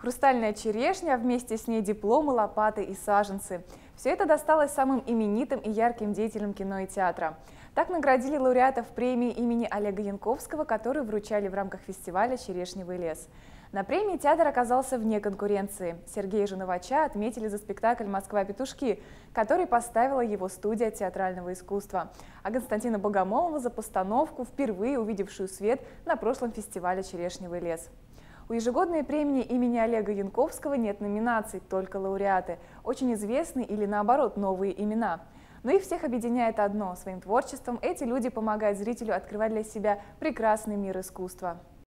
Хрустальная черешня, а вместе с ней дипломы, лопаты и саженцы. Все это досталось самым именитым и ярким деятелям кино и театра. Так наградили лауреатов премии имени Олега Янковского, которые вручали в рамках фестиваля «Черешневый лес». На премии театр оказался вне конкуренции. Сергея Жановача отметили за спектакль «Москва-петушки», который поставила его студия театрального искусства, а Константина Богомолова за постановку, впервые увидевшую свет на прошлом фестивале «Черешневый лес». У ежегодной премии имени Олега Янковского нет номинаций, только лауреаты, очень известные или наоборот новые имена. Но их всех объединяет одно – своим творчеством эти люди помогают зрителю открывать для себя прекрасный мир искусства.